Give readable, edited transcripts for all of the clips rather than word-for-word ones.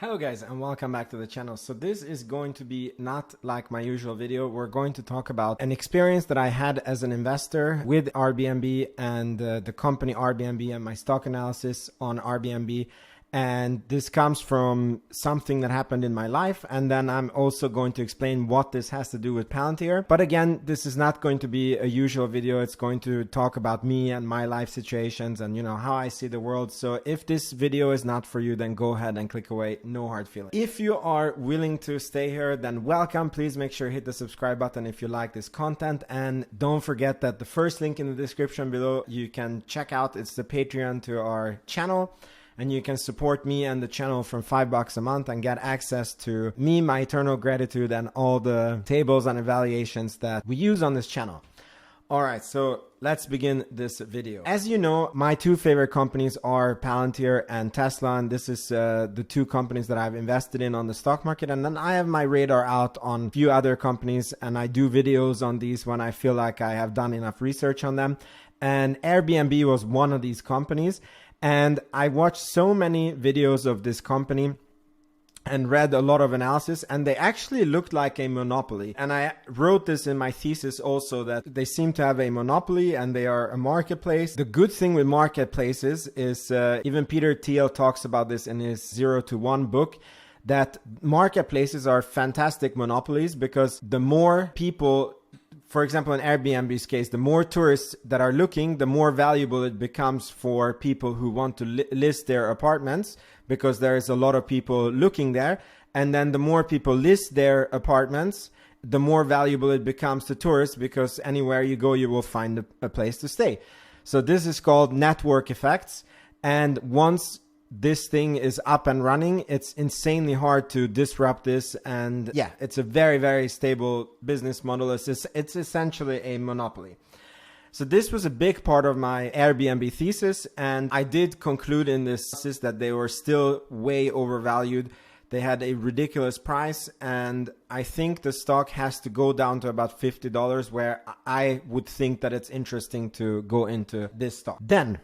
Hello guys and welcome back to the channel. So this is going to be not like my usual video. We're going to talk about an experience that I had as an investor with AirBNB and the company AirBNB and my stock analysis on AirBNB. And this comes from something that happened in my life. And then I'm also going to explain what this has to do with Palantir. But again, this is not going to be a usual video. It's going to talk about me and my life situations and, how I see the world. So if this video is not for you, then go ahead and click away. No hard feelings. If you are willing to stay here, then welcome. Please make sure you hit the subscribe button if you like this content. And don't forget that the first link in the description below, you can check out. It's the Patreon to our channel. And you can support me and the channel from $5 a month and get access to me, my eternal gratitude, and all the tables and evaluations that we use on this channel. All right, so let's begin this video. As you know, my two favorite companies are Palantir and Tesla, and this is the two companies that I've invested in on the stock market. And then I have my radar out on a few other companies, and I do videos on these when I feel like I have done enough research on them. And AirBNB was one of these companies. And I watched so many videos of this company and read a lot of analysis, and they actually looked like a monopoly. And I wrote this in my thesis also, that they seem to have a monopoly and they are a marketplace. The good thing with marketplaces is, even Peter Thiel talks about this in his 0 to 1 book, that marketplaces are fantastic monopolies because the more people, for example, in Airbnb's case, the more tourists that are looking, the more valuable it becomes for people who want to list their apartments, because there is a lot of people looking there. And then the more people list their apartments, the more valuable it becomes to tourists, because anywhere you go, you will find a place to stay. So this is called network effects. And once this thing is up and running, it's insanely hard to disrupt this. And yeah, it's a very, very stable business model. It's essentially a monopoly. So this was a big part of my AirBNB thesis. And I did conclude in this thesis that they were still way overvalued. They had a ridiculous price. And I think the stock has to go down to about $50, where I would think that it's interesting to go into this stock. Then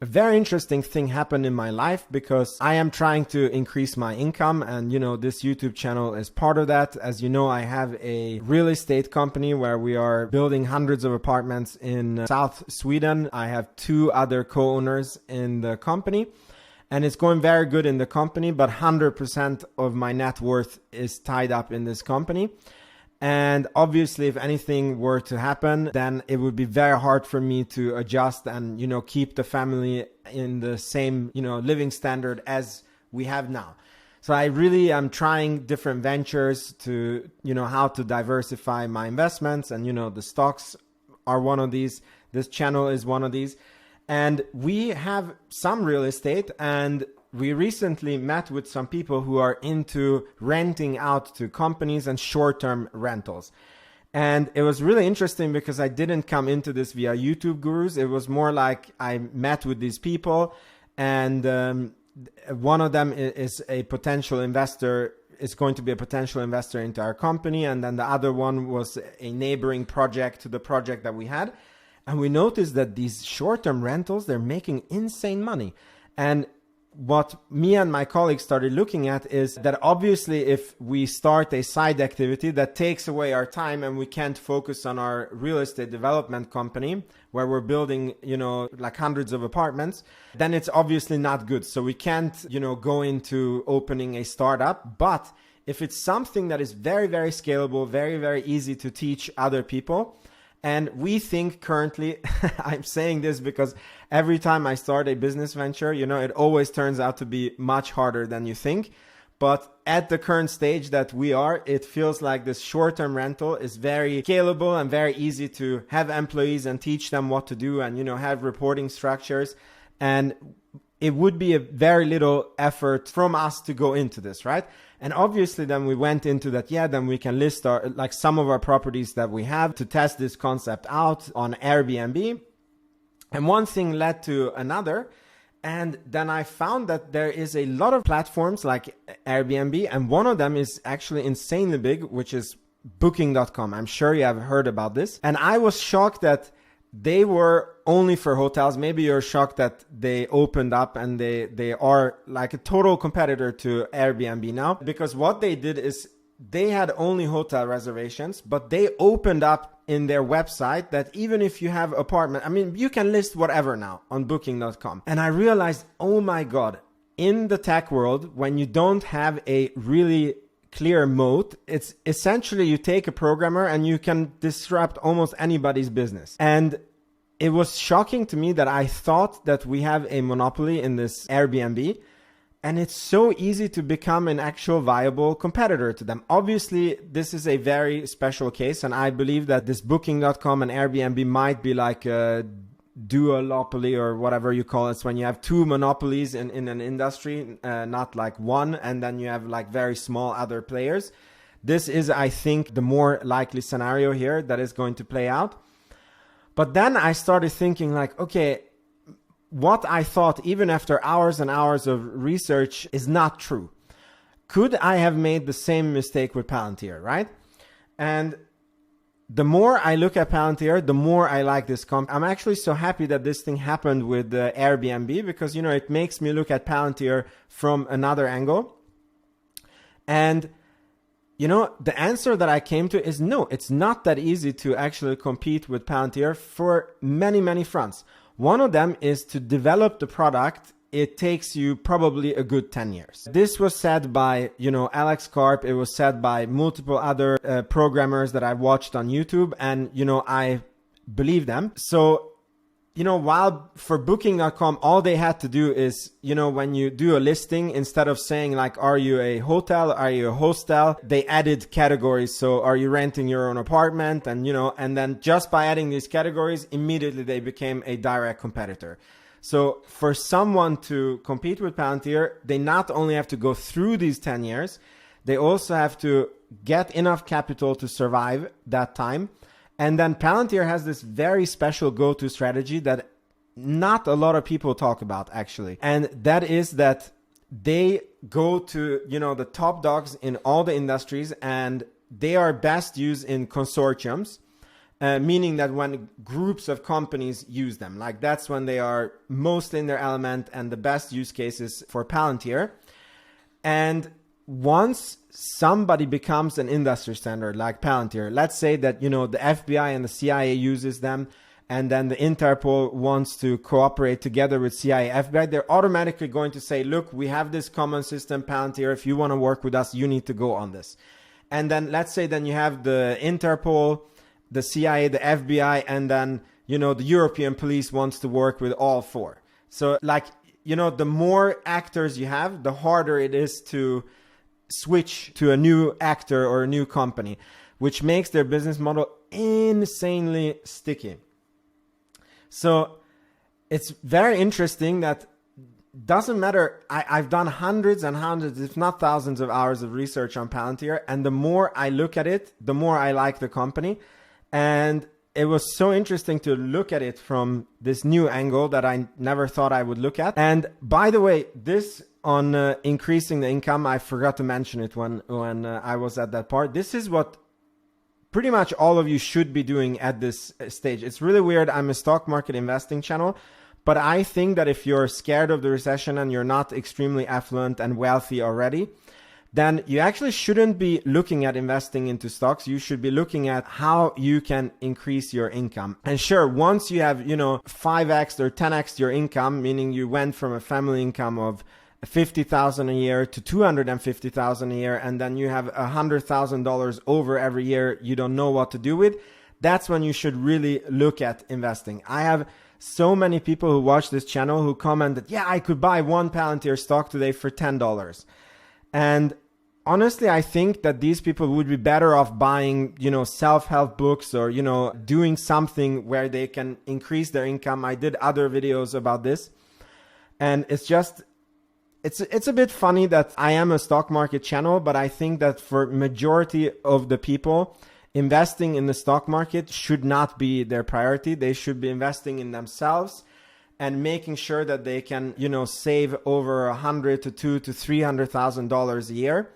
a very interesting thing happened in my life, because I am trying to increase my income, and this YouTube channel is part of that. As you know, I have a real estate company where we are building hundreds of apartments in South Sweden. I have two other co-owners in the company, and it's going very good in the company, but 100% of my net worth is tied up in this company. And obviously, if anything were to happen, then it would be very hard for me to adjust and, keep the family in the same, living standard as we have now. So I really am trying different ventures to, how to diversify my investments. And, the stocks are one of these. This channel is one of these. And we have some real estate, and we recently met with some people who are into renting out to companies and short-term rentals. And it was really interesting because I didn't come into this via YouTube gurus. It was more like I met with these people, and one of them is a potential investor, is going to be a potential investor into our company. And then the other one was a neighboring project to the project that we had. And we noticed that these short-term rentals, they're making insane money. And what me and my colleagues started looking at is that obviously if we start a side activity that takes away our time and we can't focus on our real estate development company where we're building, like hundreds of apartments, then it's obviously not good. So we can't, go into opening a startup. But if it's something that is very, very scalable, very, very easy to teach other people, and we think currently, I'm saying this because every time I start a business venture, it always turns out to be much harder than you think. But at the current stage that we are, it feels like this short-term rental is very scalable and very easy to have employees and teach them what to do and, have reporting structures. And it would be a very little effort from us to go into this, right? And obviously then we went into that, then we can list some of our properties that we have to test this concept out on Airbnb. And one thing led to another. And then I found that there is a lot of platforms like Airbnb, and one of them is actually insanely big, which is Booking.com. I'm sure you have heard about this. And I was shocked that they were only for hotels. Maybe you're shocked that they opened up and they are like a total competitor to Airbnb now, because what they did is they had only hotel reservations, but they opened up in their website that even if you have apartment, I mean, you can list whatever now on Booking.com. And I realized, oh my God, in the tech world, when you don't have a really clear moat, it's essentially you take a programmer and you can disrupt almost anybody's business. And it was shocking to me that I thought that we have a monopoly in this Airbnb, and it's so easy to become an actual viable competitor to them. Obviously, this is a very special case, and I believe that this Booking.com and Airbnb might be like a duopoly or whatever you call it. It's when you have two monopolies in an industry, not like one, and then you have like very small other players. This is, I think, the more likely scenario here that is going to play out. But then I started thinking like, okay, what I thought even after hours and hours of research is not true. Could I have made the same mistake with Palantir, right? And the more I look at Palantir, the more I like this company. I'm actually so happy that this thing happened with Airbnb, because, you know, it makes me look at Palantir from another angle. And, you know, the answer that I came to is no, it's not that easy to actually compete with Palantir for many, many fronts. One of them is to develop the product. It takes you probably a good 10 years. This was said by, you know, Alex Karp. It was said by multiple other programmers that I watched on YouTube, and, you know, I believe them. So, you know, while for Booking.com, all they had to do is, you know, when you do a listing, instead of saying like, are you a hotel? Are you a hostel? They added categories. So are you renting your own apartment? And, you know, and then just by adding these categories, immediately they became a direct competitor. So for someone to compete with Palantir, they not only have to go through these 10 years, they also have to get enough capital to survive that time. And then Palantir has this very special go-to strategy that not a lot of people talk about, actually. And that is that they go to, you know, the top dogs in all the industries, and they are best used in consortiums. Meaning that when groups of companies use them, like that's when they are most in their element and the best use cases for Palantir. And once somebody becomes an industry standard like Palantir, let's say that, you know, the FBI and the CIA uses them, and then the Interpol wants to cooperate together with CIA, FBI, they're automatically going to say, look, we have this common system, Palantir. If you want to work with us, you need to go on this. And then let's say then you have the Interpol, the CIA, the FBI, and then, you know, the European police wants to work with all four. So like, you know, the more actors you have, the harder it is to switch to a new actor or a new company, which makes their business model insanely sticky. So it's very interesting that doesn't matter. I've done hundreds and hundreds, if not thousands of hours of research on Palantir. And the more I look at it, the more I like the company. And it was so interesting to look at it from this new angle that I never thought I would look at. And by the way, this on increasing the income, I forgot to mention it when I was at that part. This is what pretty much all of you should be doing at this stage. It's really weird. I'm a stock market investing channel, but I think that if you're scared of the recession and you're not extremely affluent and wealthy already, then you actually shouldn't be looking at investing into stocks. You should be looking at how you can increase your income. And sure, once you have, you know, 5x or 10x your income, meaning you went from a family income of $50,000 a year to $250,000 a year, and then you have $100,000 over every year you don't know what to do with, that's when you should really look at investing. I have so many people who watch this channel who commented, yeah, I could buy one Palantir stock today for $10. And honestly, I think that these people would be better off buying, you know, self-help books or, you know, doing something where they can increase their income. I did other videos about this. And it's just, it's a bit funny that I am a stock market channel, but I think that for majority of the people, investing in the stock market should not be their priority. They should be investing in themselves and making sure that they can, you know, save over $100,000 to $200,000 to $300,000 a year.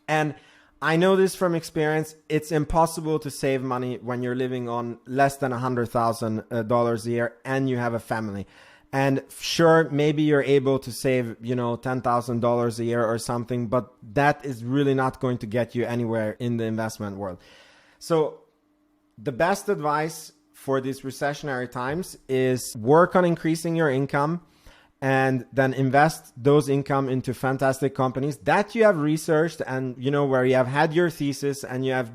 And I know this from experience. It's impossible to save money when you're living on less than $100,000 a year and you have a family. And sure, maybe you're able to save, you know, $10,000 a year or something, but that is really not going to get you anywhere in the investment world. So the best advice for these recessionary times is work on increasing your income, and then invest those income into fantastic companies that you have researched, and you know, where you have had your thesis and you have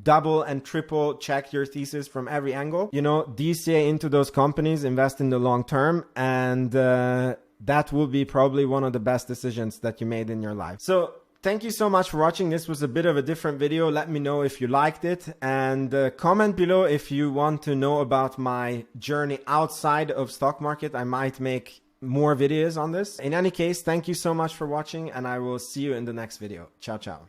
double and triple checked your thesis from every angle. You know, DCA into those companies, invest in the long term, and that will be probably one of the best decisions that you made in your life. So thank you so much for watching. This was a bit of a different video. Let me know if you liked it, and comment below if you want to know about my journey outside of stock market. I might make more videos on this. In any case, thank you so much for watching, and I will see you in the next video. Ciao, ciao.